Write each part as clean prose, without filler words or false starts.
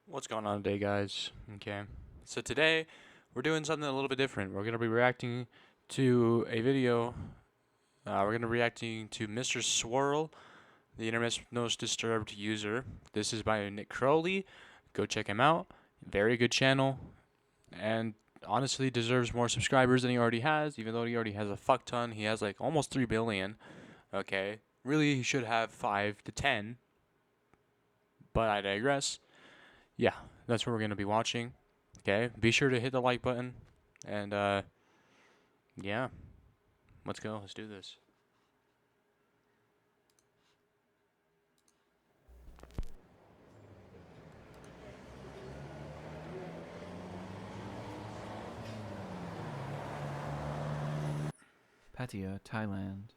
What's going on today, guys? Okay, so today we're doing something a little bit different. We're gonna be reacting to a video. We're gonna be reacting to Mr. Swirl, the internet's most disturbed user. This is by Nick Crowley. Go check him out. Very good channel, and honestly deserves more subscribers than he already has. Even though he already has a fuck ton, he has like almost 3 billion. Okay, really he should have 5 to 10, but I digress. Yeah, that's what we're gonna be watching. Okay, be sure to hit the like button, and yeah, let's go. Let's do this. Pattaya, Thailand.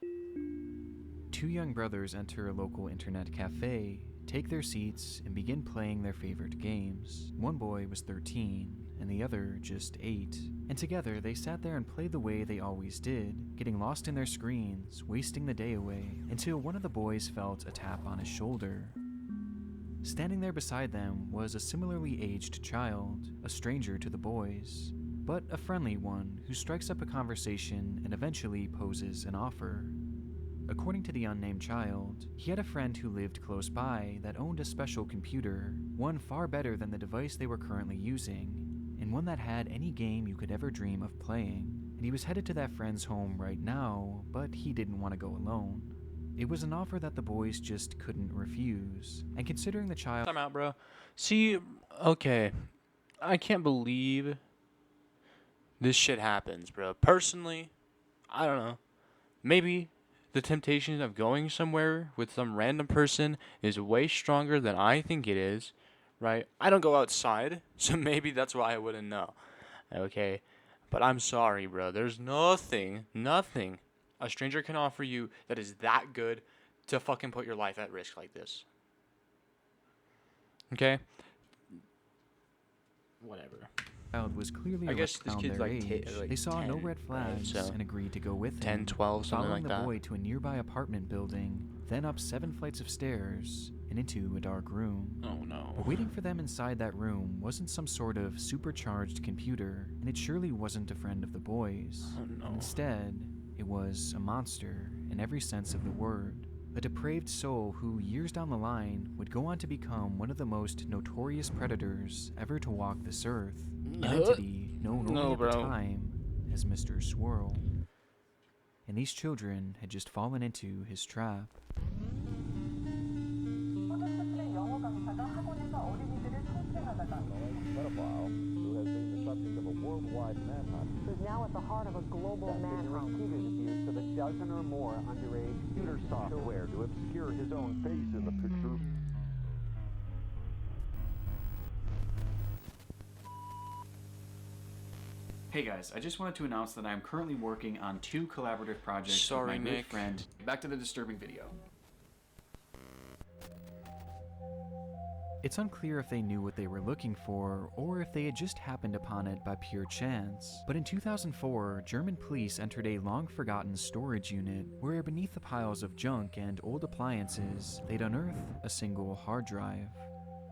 Two young brothers enter a local internet cafe, take their seats, and begin playing their favorite games. One boy was 13, and the other just 8. And together they sat there and played the way they always did, getting lost in their screens, wasting the day away, until one of the boys felt a tap on his shoulder. Standing there beside them was a similarly aged child, a stranger to the boys, but a friendly one who strikes up a conversation and eventually poses an offer. According to the unnamed child, he had a friend who lived close by that owned a special computer, one far better than the device they were currently using, and one that had any game you could ever dream of playing. And he was headed to that friend's home right now, but he didn't want to go alone. It was an offer that the boys just couldn't refuse, and considering the child— Time out, bro. See, okay, I can't believe this shit happens, bro. Personally, I don't know. Maybe the temptation of going somewhere with some random person is way stronger than I think it is, right? I don't go outside, so maybe that's why I wouldn't know. Okay, but I'm sorry, bro. There's nothing a stranger can offer you that is that good to fucking put your life at risk like this. Okay? Whatever. was clearly I guess this around kid's their like, age. like They saw 10, no red flags so and agreed to go with 10, him, 12, something following like the that. boy to a nearby apartment building, then up 7 flights of stairs and into a dark room. Oh no. But waiting for them inside that room wasn't some sort of supercharged computer, and it surely wasn't a friend of the boys. Oh no. Instead, it was a monster in every sense of the word. A depraved soul who, years down the line, would go on to become one of the most notorious predators ever to walk this earth. An entity known only at the time as Mr. Swirl. And these children had just fallen into his trap. Is now at the heart of a global manhunt. Accused of a dozen or more underage computer software to obscure his own face in the picture. Hey guys, I just wanted to announce that I am currently working on 2 collaborative projects Sorry, with my Nick. good friend. Back to the disturbing video. It's unclear if they knew what they were looking for, or if they had just happened upon it by pure chance. But in 2004, German police entered a long-forgotten storage unit, where beneath the piles of junk and old appliances, they'd unearth a single hard drive.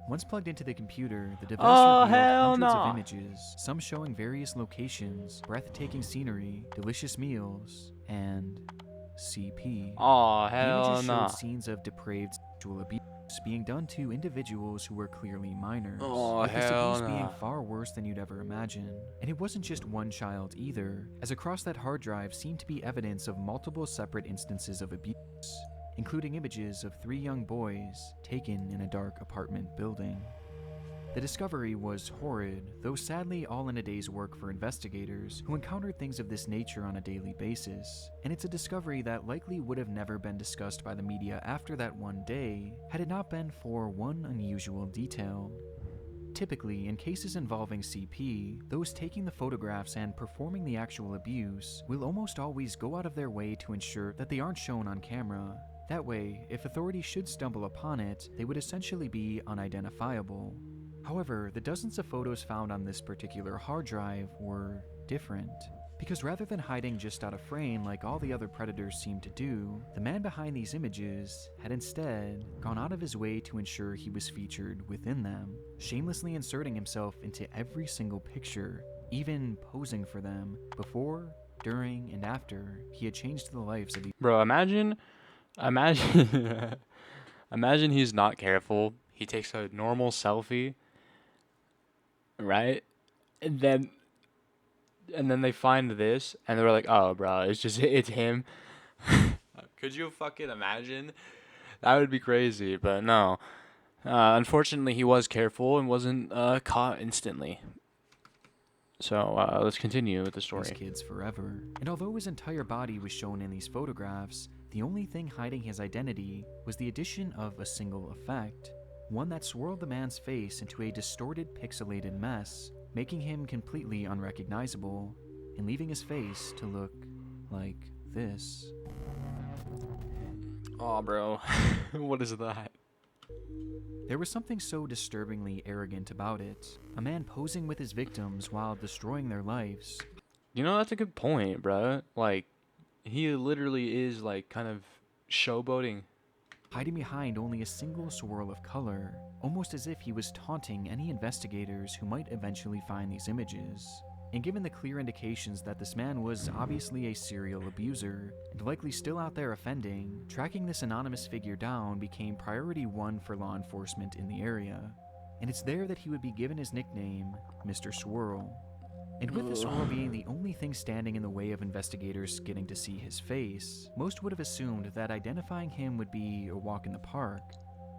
Once plugged into the computer, the device revealed hundreds of images, some showing various locations, breathtaking scenery, delicious meals, and CP. Oh, The hell images no. showed scenes of depraved sexual abuse being done to individuals who were clearly minors, Oh, with this hell abuse being no. far worse than you'd ever imagine. And it wasn't just one child either, as across that hard drive seemed to be evidence of multiple separate instances of abuse, including images of 3 young boys taken in a dark apartment building. The discovery was horrid, though sadly all in a day's work for investigators who encountered things of this nature on a daily basis, and it's a discovery that likely would have never been discussed by the media after that one day had it not been for one unusual detail. Typically, in cases involving CP, those taking the photographs and performing the actual abuse will almost always go out of their way to ensure that they aren't shown on camera. That way, if authorities should stumble upon it, they would essentially be unidentifiable. However, the dozens of photos found on this particular hard drive were different, Because rather than hiding just out of frame like all the other predators seemed to do, the man behind these images had instead gone out of his way to ensure he was featured within them, shamelessly inserting himself into every single picture, even posing for them before, during, and after he had changed the lives of these. Bro, imagine, imagine he's not careful. He takes a normal selfie, right? And then they find this, and they're like, "Oh, bro, it's him." Could you fucking imagine? That would be crazy, but no. Unfortunately, he was careful and wasn't caught instantly. So let's continue with the These story. kids forever. And although his entire body was shown in these photographs, the only thing hiding his identity was the addition of a single effect, one that swirled the man's face into a distorted, pixelated mess, making him completely unrecognizable and leaving his face to look like this. Oh, bro, what is that? There was something so disturbingly arrogant about it, a man posing with his victims while destroying their lives. You know, that's a good point, bro. Like, he literally is like kind of showboating. Hiding behind only a single swirl of color, almost as if he was taunting any investigators who might eventually find these images. And given the clear indications that this man was obviously a serial abuser, and likely still out there offending, tracking this anonymous figure down became priority one for law enforcement in the area. And it's there that he would be given his nickname, Mr. Swirl. And with the swirl being the only thing standing in the way of investigators getting to see his face, most would have assumed that identifying him would be a walk in the park.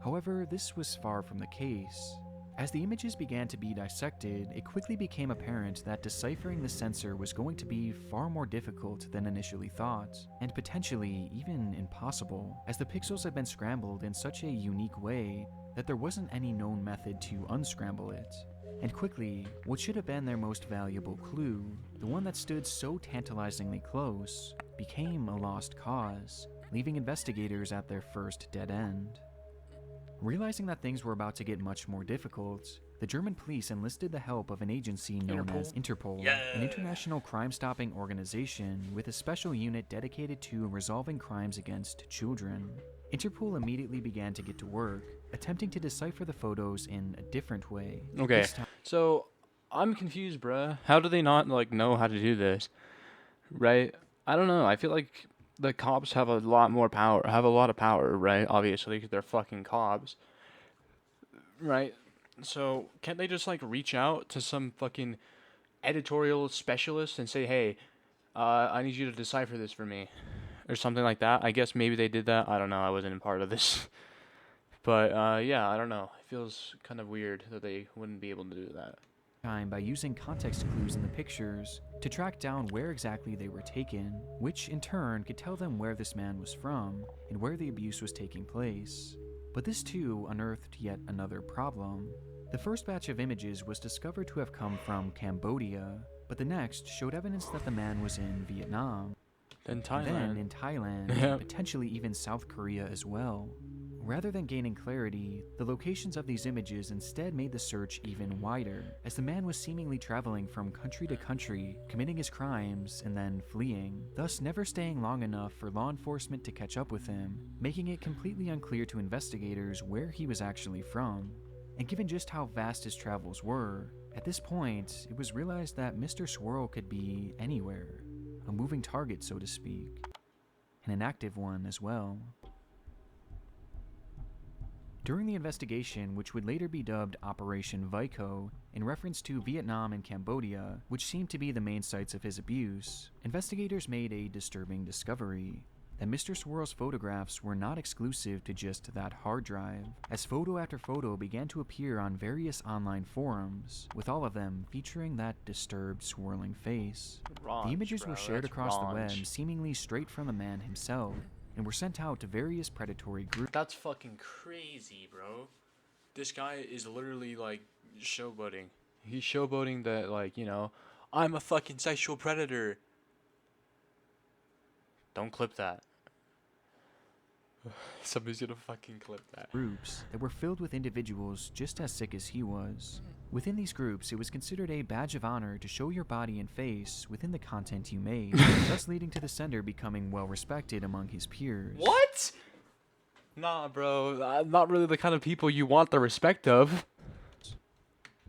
However, this was far from the case. As the images began to be dissected, it quickly became apparent that deciphering the sensor was going to be far more difficult than initially thought, and potentially even impossible, as the pixels had been scrambled in such a unique way that there wasn't any known method to unscramble it. And quickly, what should have been their most valuable clue, the one that stood so tantalizingly close, became a lost cause, leaving investigators at their first dead end. Realizing that things were about to get much more difficult, the German police enlisted the help of an agency known as Interpol, an international crime-stopping organization with a special unit dedicated to resolving crimes against children. Interpol immediately began to get to work, attempting to decipher the photos in a different way. Okay, This time, so I'm confused, bruh. How do they not like know how to do this? Right? I don't know. I feel like the cops have a lot more power, have a lot of power, right? Obviously, because they're fucking cops, right? So can't they just like reach out to some fucking editorial specialist and say, "Hey, I need you to decipher this for me," or something like that? I guess maybe they did that. I don't know. I wasn't a part of this, but yeah, I don't know. It feels kind of weird that they wouldn't be able to do that. by using context clues in the pictures to track down where exactly they were taken, which in turn could tell them where this man was from and where the abuse was taking place. But this too unearthed yet another problem. The first batch of images was discovered to have come from Cambodia, but the next showed evidence that the man was in Vietnam, Then and Thailand. then in Thailand, Yep. and potentially even South Korea as well. Rather than gaining clarity, the locations of these images instead made the search even wider, as the man was seemingly traveling from country to country, committing his crimes and then fleeing, thus never staying long enough for law enforcement to catch up with him, making it completely unclear to investigators where he was actually from. And given just how vast his travels were, at this point, it was realized that Mr. Swirl could be anywhere, a moving target, so to speak, and an active one as well. During the investigation, which would later be dubbed Operation Vico, in reference to Vietnam and Cambodia, which seemed to be the main sites of his abuse, investigators made a disturbing discovery: that Mr. Swirl's photographs were not exclusive to just that hard drive, as photo after photo began to appear on various online forums, with all of them featuring that disturbed, swirling face. The images were shared across the web, seemingly straight from the man himself, and were sent out to various predatory groups. That's fucking crazy, bro. This guy is literally like showboating. He's showboating that, like, you know, I'm a fucking sexual predator. Don't clip that. Somebody's gonna fucking clip that. Groups that were filled with individuals just as sick as he was. Within these groups, it was considered a badge of honor to show your body and face within the content you made, thus leading to the sender becoming well respected among his peers. What? Nah, bro. Not really the kind of people you want the respect of.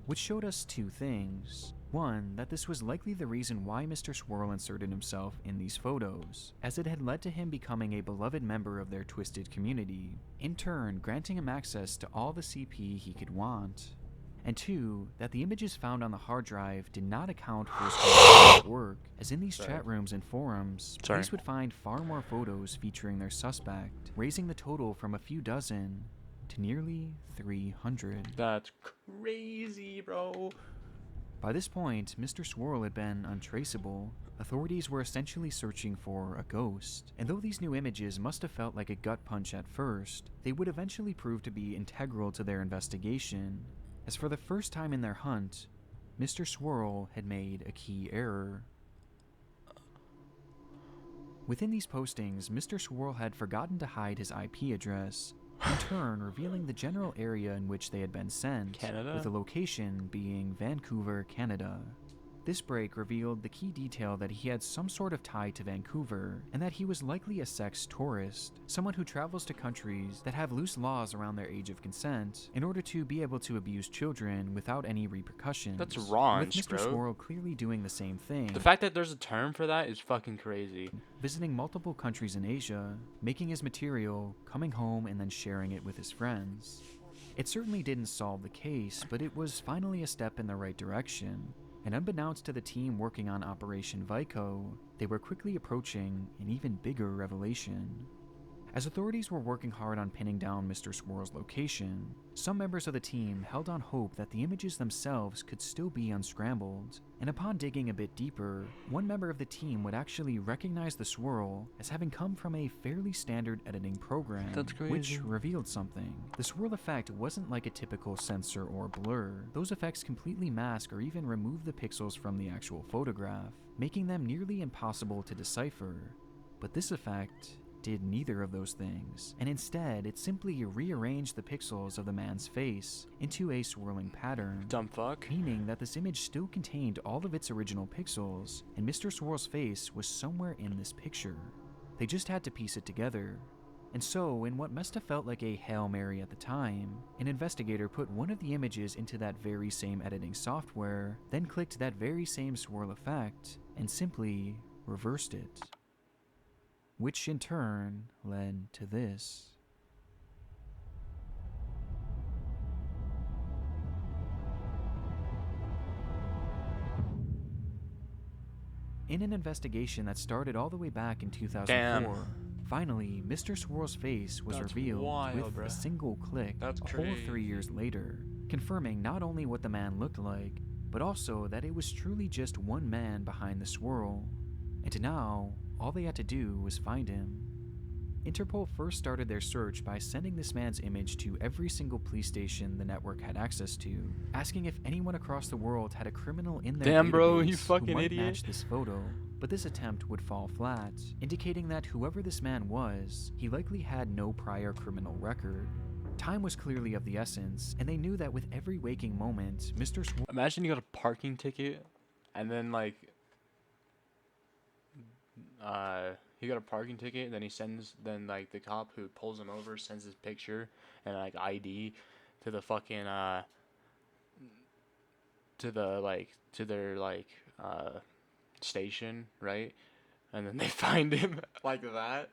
Which showed us two things. One, that this was likely the reason why Mr. Swirl inserted himself in these photos, as it had led to him becoming a beloved member of their twisted community, in turn granting him access to all the CP he could want. And two, that the images found on the hard drive did not account for his whole work, as in these chat rooms and forums, police would find far more photos featuring their suspect, raising the total from a few dozen to nearly 300. That's crazy, bro. By this point, Mr. Swirl had been untraceable. Authorities were essentially searching for a ghost, and though these new images must have felt like a gut punch at first, they would eventually prove to be integral to their investigation, as for the first time in their hunt, Mr. Swirl had made a key error. Within these postings, Mr. Swirl had forgotten to hide his IP address, in turn revealing the general area in which they had been sent, Canada? with the location being Vancouver, Canada. This break revealed the key detail that he had some sort of tie to Vancouver, and that he was likely a sex tourist, someone who travels to countries that have loose laws around their age of consent in order to be able to abuse children without any repercussions. That's wrong, with Mr. bro. Swirl clearly doing the same thing. The fact that there's a term for that is fucking crazy. Visiting multiple countries in Asia, making his material, coming home, and then sharing it with his friends. It certainly didn't solve the case, but it was finally a step in the right direction. And unbeknownst to the team working on Operation Vico, they were quickly approaching an even bigger revelation. As authorities were working hard on pinning down Mr. Swirl's location, some members of the team held on hope that the images themselves could still be unscrambled, and upon digging a bit deeper, one member of the team would actually recognize the swirl as having come from a fairly standard editing program, That's crazy. which revealed something. The swirl effect wasn't like a typical sensor or blur. Those effects completely mask or even remove the pixels from the actual photograph, making them nearly impossible to decipher. But this effect did neither of those things, and instead it simply rearranged the pixels of the man's face into a swirling pattern, Dumb fuck. meaning that this image still contained all of its original pixels, and Mr. Swirl's face was somewhere in this picture. They just had to piece it together. And so, in what must have felt like a Hail Mary at the time, an investigator put one of the images into that very same editing software, then clicked that very same swirl effect, and simply reversed it. Which in turn led to this. In an investigation that started all the way back in 2004, finally, Mr. Swirl's face was That's revealed wild, with bruh. a single click That's a whole 3 crazy. years later, confirming not only what the man looked like, but also that it was truly just one man behind the swirl. And now, all they had to do was find him. Interpol first started their search by sending this man's image to every single police station the network had access to, asking if anyone across the world had a criminal in their Damn, bro, database you fucking who might idiot. match this photo. But this attempt would fall flat, indicating that whoever this man was, he likely had no prior criminal record. Time was clearly of the essence, and they knew that with every waking moment, Mr. Swirl Imagine you got a parking ticket, and then like, he got a parking ticket, and then then like the cop who pulls him over sends his picture and like ID to the fucking to their station, right? And then they find him like that.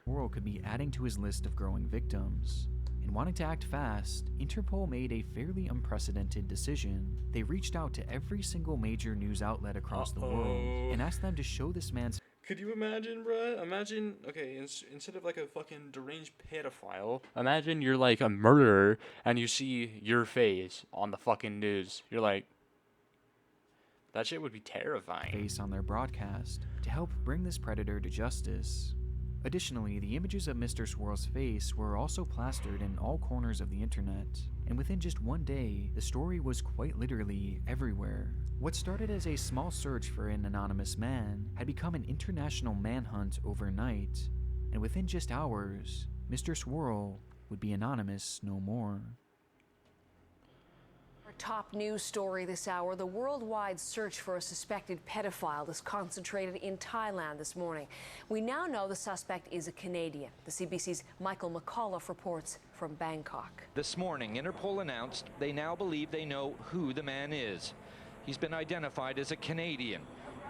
Swirl could be adding to his list of growing victims. And wanting to act fast, Interpol made a fairly unprecedented decision. They reached out to every single major news outlet across the world and asked them to show this man's Could you imagine, bruh? Imagine, okay, instead of like a fucking deranged pedophile, imagine you're like a murderer and you see your face on the fucking news. You're like, that shit would be terrifying. face on their broadcast to help bring this predator to justice. Additionally, the images of Mr. Swirl's face were also plastered in all corners of the internet, and within just one day, the story was quite literally everywhere. What started as a small search for an anonymous man had become an international manhunt overnight, and within just hours, Mr. Swirl would be anonymous no more. Top news story this hour. The worldwide search for a suspected pedophile is concentrated in Thailand this morning. We now know the suspect is a Canadian. The CBC's Michael McAuliffe reports from Bangkok. This morning, Interpol announced they now believe they know who the man is. He's been identified as a Canadian,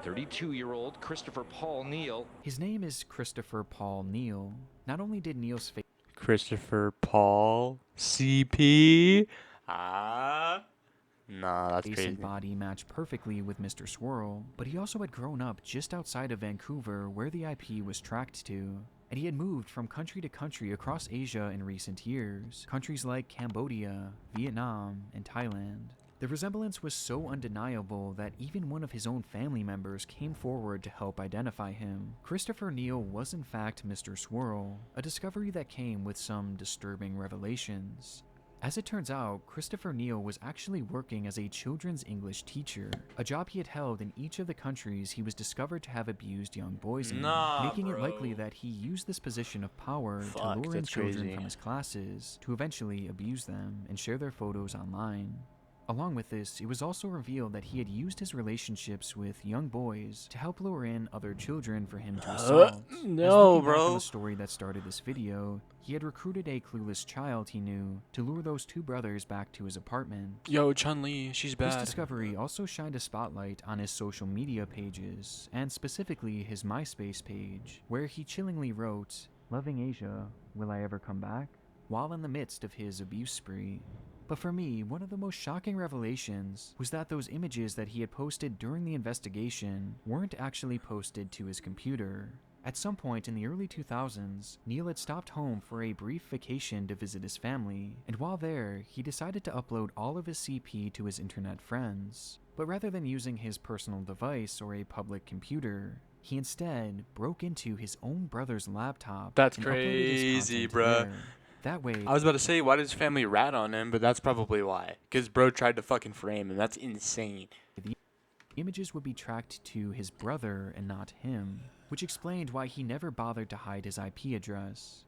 32-year-old Christopher Paul Neal. His name is Christopher Paul Neal. Not only did Neal's face Christopher Paul CP. Nah, that's crazy. and body match perfectly with Mr. Swirl, but he also had grown up just outside of Vancouver, where the IP was tracked to. And he had moved from country to country across Asia in recent years, countries like Cambodia, Vietnam, and Thailand. The resemblance was so undeniable that even one of his own family members came forward to help identify him. Christopher Neal was in fact Mr. Swirl, a discovery that came with some disturbing revelations. As it turns out, Christopher Neal was actually working as a children's English teacher, a job he had held in each of the countries he was discovered to have abused young boys in, making it likely that he used this position of power to lure in children from his classes, to eventually abuse them and share their photos online. Along with this, it was also revealed that he had used his relationships with young boys to help lure in other children for him to assault. No, Back on bro. the story that started this video, he had recruited a clueless child he knew to lure those two brothers back to his apartment. Yo, Chun-Li, she's This bad. discovery also shined a spotlight on his social media pages, and specifically his MySpace page, where he chillingly wrote, "Loving Asia, will I ever come back?" while in the midst of his abuse spree. But for me, one of the most shocking revelations was that those images that he had posted during the investigation weren't actually posted to his computer. At some point in the early 2000s, Neal had stopped home for a brief vacation to visit his family, and while there, he decided to upload all of his CP to his internet friends. But rather than using his personal device or a public computer, he instead broke into his own brother's laptop. That's and uploaded his crazy, content bruh. there. That way, I was about to say, why did his family rat on him? But that's probably why. Because bro tried to fucking frame him. That's insane. the images would be tracked to his brother and not him, which explained why he never bothered to hide his IP address.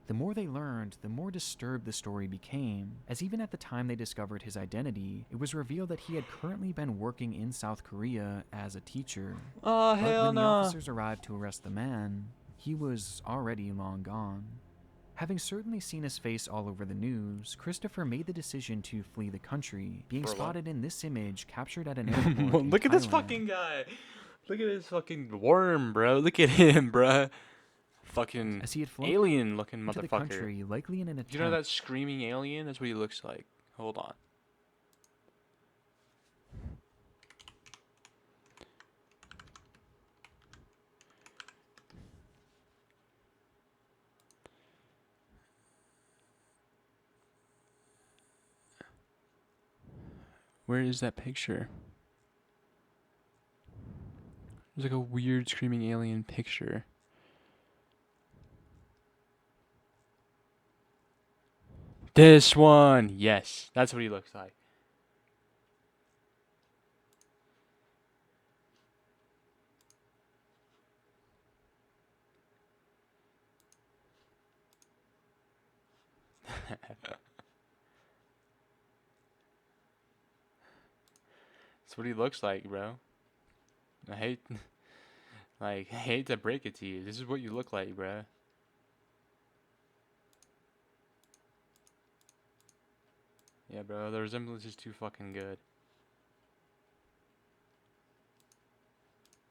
The more they learned, the more disturbed the story became, as even at the time they discovered his identity, it was revealed that he had currently been working in South Korea as a teacher. Oh, But hell when the no. officers arrived to arrest the man, he was already long gone. Having certainly seen his face all over the news, Christopher made the decision to flee the country, being Bro, what? spotted in this image captured at an airport in Look at this Thailand. fucking guy. Look at this fucking worm, bro. Look at him, bro. Fucking As he had flown alien looking into the motherfucker. country, likely in an attempt You know that screaming alien? That's what he looks like. Hold on. Where is that picture? There's like a weird screaming alien picture. This one! Yes, that's what he looks like. That's what he looks like, bro. I hate, I hate to break it to you. This is what you look like, bro. Yeah, bro, the resemblance is too fucking good.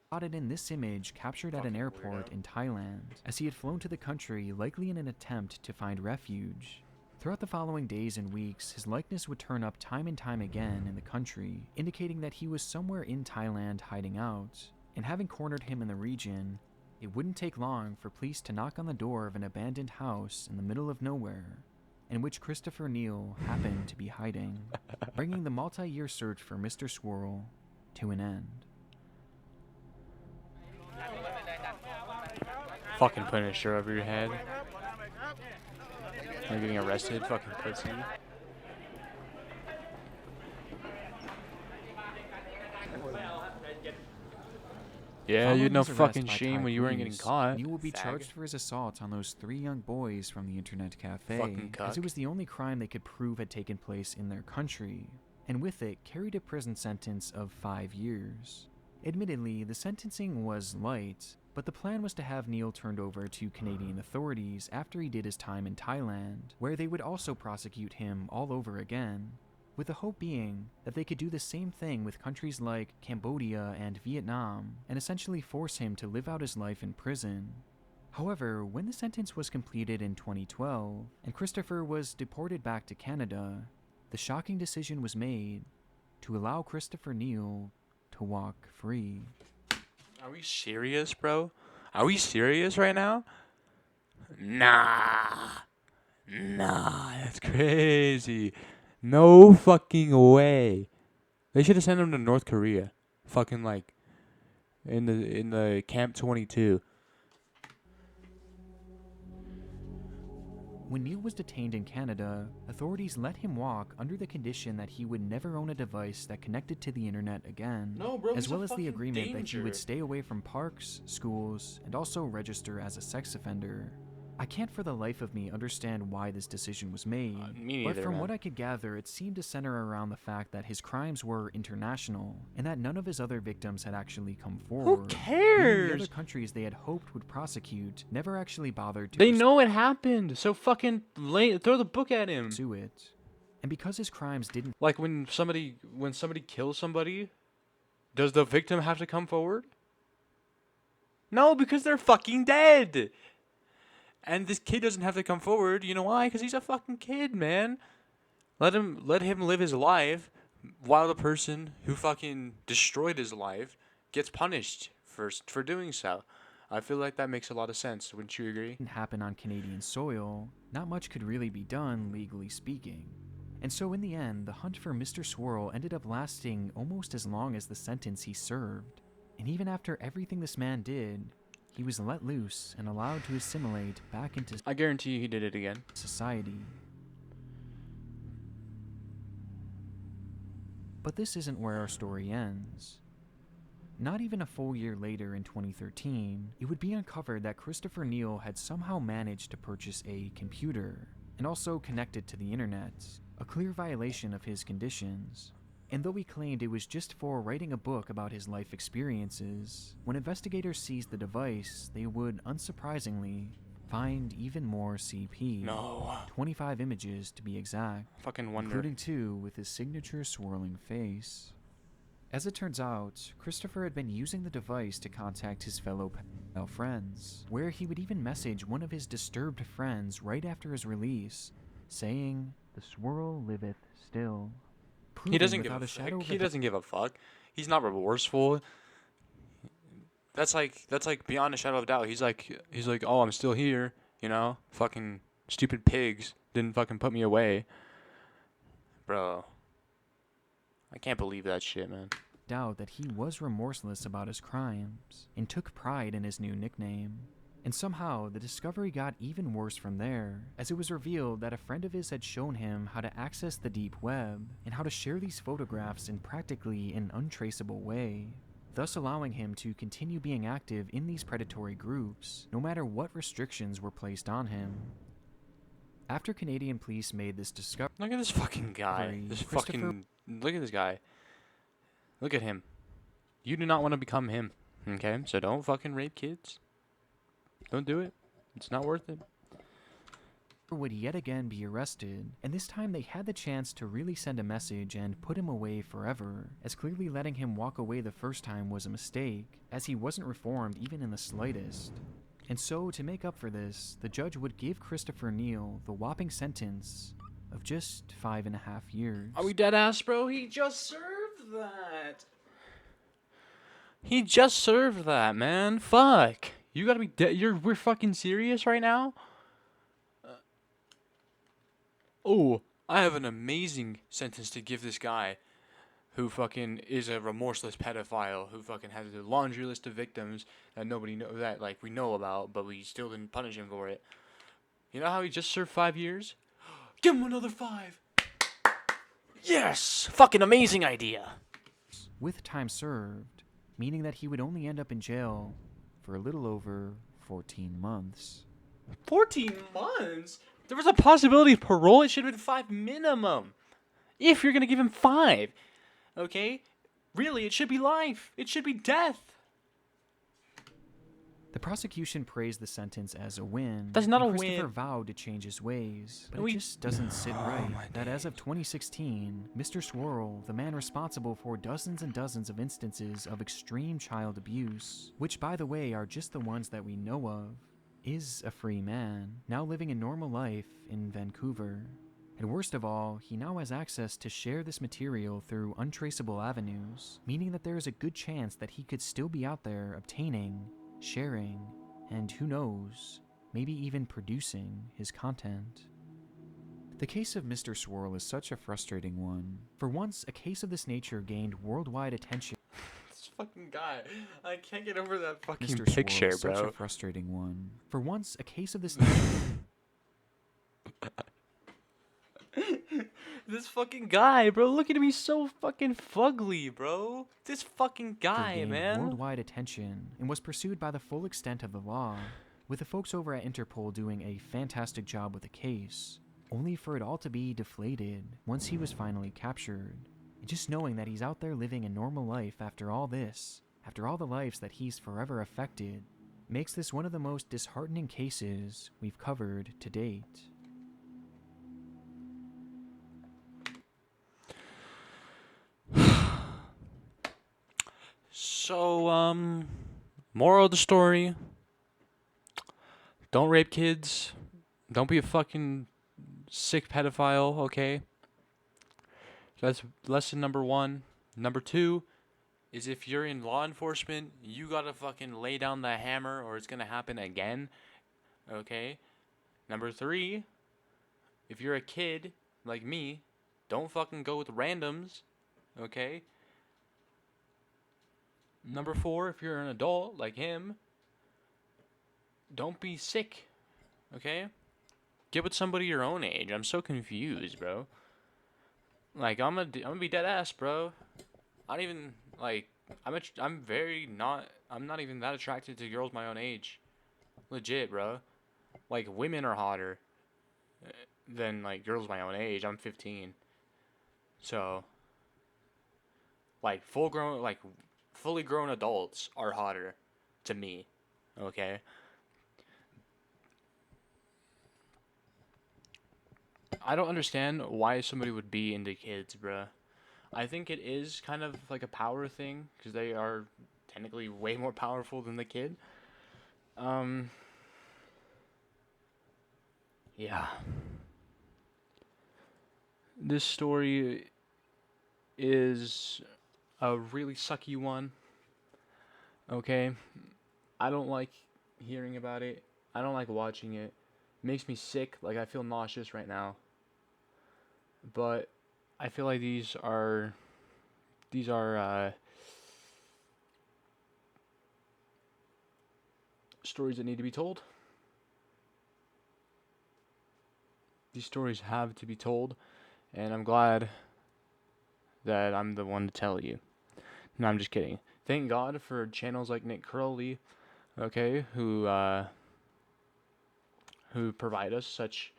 spotted in this image captured at an Fucking airport weirdo. in Thailand, as he had flown to the country likely in an attempt to find refuge. Throughout the following days and weeks, his likeness would turn up time and time again in the country, indicating that he was somewhere in Thailand hiding out. And having cornered him in the region, it wouldn't take long for police to knock on the door of an abandoned house in the middle of nowhere, in which Christopher Neal happened to be hiding, bringing the multi-year search for Mr. Swirl to an end. Fucking putting a shirt over your head. You're getting arrested, fucking pussy. Yeah, you had Following no his arrest fucking by shame Thai when you weren't getting police, caught. Neal will be fag. charged for his assault on those 3 young boys from the internet cafe, Fucking as cuck. it was the only crime they could prove had taken place in their country. and with it carried a prison sentence of 5 years. Admittedly, the sentencing was light, but the plan was to have Neil turned over to Canadian authorities after he did his time in Thailand, where they would also prosecute him all over again, with the hope being that they could do the same thing with countries like Cambodia and Vietnam, and essentially force him to live out his life in prison. However, when the sentence was completed in 2012, and Christopher was deported back to Canada, the shocking decision was made to allow Christopher Neil to walk free. Are we serious, bro? Are we serious right now? Nah. That's crazy. No fucking way. They should have sent him to North Korea. Fucking like in the Camp 22. When Neil was detained in Canada, authorities let him walk under the condition that he would never own a device that connected to the internet again, No, bro, as he's well a as the fucking agreement that he would danger. stay away from parks, schools, and also register as a sex offender. I can't for the life of me understand why this decision was made, Me but neither, from man. what I could gather, it seemed to center around the fact that his crimes were international, and that none of his other victims had actually come forward. Meaning the other cares? countries they had hoped would prosecute never actually bothered to They know it happened, so fucking throw the book at him. pursue it. And because his crimes didn't Like when somebody kills somebody, does the victim have to come forward? No, because they're fucking dead. And this kid doesn't have to come forward. You know why? Because he's a fucking kid, man. Let him live his life while the person who fucking destroyed his life gets punished for doing so. I feel like that makes a lot of sense. Wouldn't you agree? happen on Canadian soil, not much could really be done, legally speaking. And so in the end, the hunt for Mr. Swirl ended up lasting almost as long as the sentence he served. And even after everything this man did, he was let loose and allowed to assimilate back into I guarantee you he did it again. society. But this isn't where our story ends. Not even a full year later in 2013, it would be uncovered that Christopher Neil had somehow managed to purchase a computer and also connect it to the internet, a clear violation of his conditions. And though he claimed it was just for writing a book about his life experiences, when investigators seized the device, they would, unsurprisingly, find even more CP. No. 25 images to be exact, Fucking wonder. including 2 with his signature swirling face. As it turns out, Christopher had been using the device to contact his fellow pedophile friends, where he would even message one of his disturbed friends right after his release, saying, "The swirl liveth still." He doesn't give without a shadow fuck. of He a doesn't give a fuck. He's not remorseful. That's like beyond a shadow of a doubt. He's like, oh, I'm still here. You know, fucking stupid pigs didn't fucking put me away, bro. I can't believe that shit, man. doubt that he was remorseless about his crimes and took pride in his new nickname. And somehow, the discovery got even worse from there, as it was revealed that a friend of his had shown him how to access the deep web and how to share these photographs in practically an untraceable way, thus allowing him to continue being active in these predatory groups, no matter what restrictions were placed on him. After Canadian police made this discovery, Look at this fucking guy. Sorry, This Christopher- fucking look at this guy. Look at him. You do not want to become him. Okay, so don't fucking rape kids. Don't do it. It's not worth it. would yet again be arrested, and this time they had the chance to really send a message and put him away forever, as clearly letting him walk away the first time was a mistake, as he wasn't reformed even in the slightest. And so, to make up for this, the judge would give Christopher Neil the whopping sentence of just 5.5 years. Are we dead ass, bro? He just served that. He just served that, man. Fuck. You gotta be dead. We're fucking serious right now? Oh, I have an amazing sentence to give this guy who fucking is a remorseless pedophile who fucking has a laundry list of victims that nobody know that like we know about, but we still didn't punish him for it. You know how he just served 5 years? Give him another 5. Yes, fucking amazing idea. With time served, meaning that he would only end up in jail for a little over 14 months. 14 months? There was a possibility of parole. It should have been 5 minimum. If you're gonna give him 5, okay? Really, it should be life. It should be death. The prosecution praised the sentence as a win. That's not and a Christopher win. vowed to change his ways, but And it just doesn't sit right that as of 2016, Mr. Swirl, the man responsible for dozens and dozens of instances of extreme child abuse, which by the way are just the ones that we know of, is a free man, now living a normal life in Vancouver. And worst of all, he now has access to share this material through untraceable avenues, meaning that there is a good chance that he could still be out there obtaining, sharing, and who knows, maybe even producing his content. The case of Mr. Swirl is such a frustrating one. For once, a case of this nature gained worldwide attention. This fucking guy. I can't get over that fucking Mr. Swirl picture, is such bro. a frustrating one. For once, a case of this nature. This fucking guy, bro. Look at him. He's so fucking fugly, bro. This fucking guy, gained man. worldwide attention and was pursued by the full extent of the law, with the folks over at Interpol doing a fantastic job with the case, only for it all to be deflated once he was finally captured. And just knowing that he's out there living a normal life after all this, after all the lives that he's forever affected, makes this one of the most disheartening cases we've covered to date. So, moral of the story: don't rape kids. Don't be a fucking sick pedophile, okay? That's lesson number 1. Number 2 is if you're in law enforcement, you gotta fucking lay down the hammer or it's gonna happen again, okay? Number 3, if you're a kid like me, don't fucking go with randoms, okay? Number 4, if you're an adult like him, don't be sick, okay? Get with somebody your own age. I'm so confused, bro. Like, I'm gonna be dead ass, bro. I don't even, like, I'm not even that attracted to girls my own age. Legit, bro. Like, women are hotter than, like, girls my own age. I'm 15. So, like, fully grown adults are hotter to me, okay? I don't understand why somebody would be into kids, bruh. I think it is kind of like a power thing, because they are technically way more powerful than the kid. Yeah. This story is a really sucky one. Okay? I don't like hearing about it. I don't like watching it. It makes me sick. Like, I feel nauseous right now. But I feel like these are stories that need to be told. These stories have to be told, and I'm glad that I'm the one to tell you. No, I'm just kidding. Thank God for channels like Nick Crowley, okay, who provide us such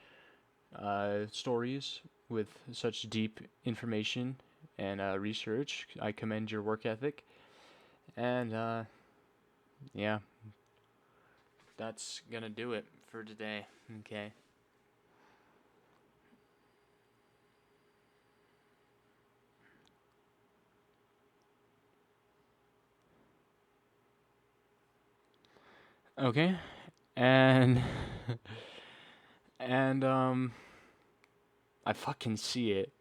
stories with such deep information and research. I commend your work ethic. And yeah, that's gonna do it for today. Okay. Okay. And and I fucking see it.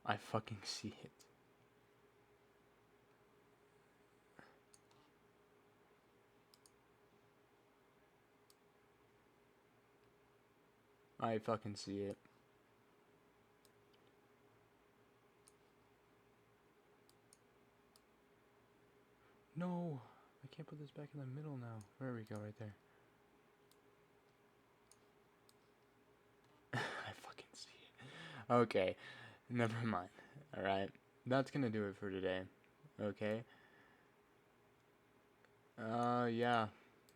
I fucking see it. I fucking see it. No, I can't put this back in the middle now. There we go, right there. I fucking see it. Okay, never mind. Alright, that's gonna do it for today. Okay? Yeah.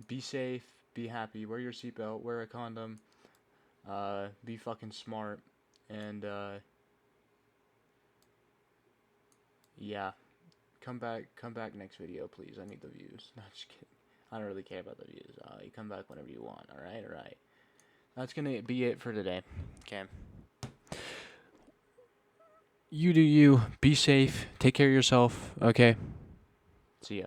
Be safe. Be happy. Wear your seatbelt. Wear a condom. Be fucking smart. And, yeah. Come back next video, please. I need the views. No, just kidding. I don't really care about the views. You come back whenever you want. Alright. That's gonna be it for today. Okay. You do you. Be safe. Take care of yourself. Okay. See ya.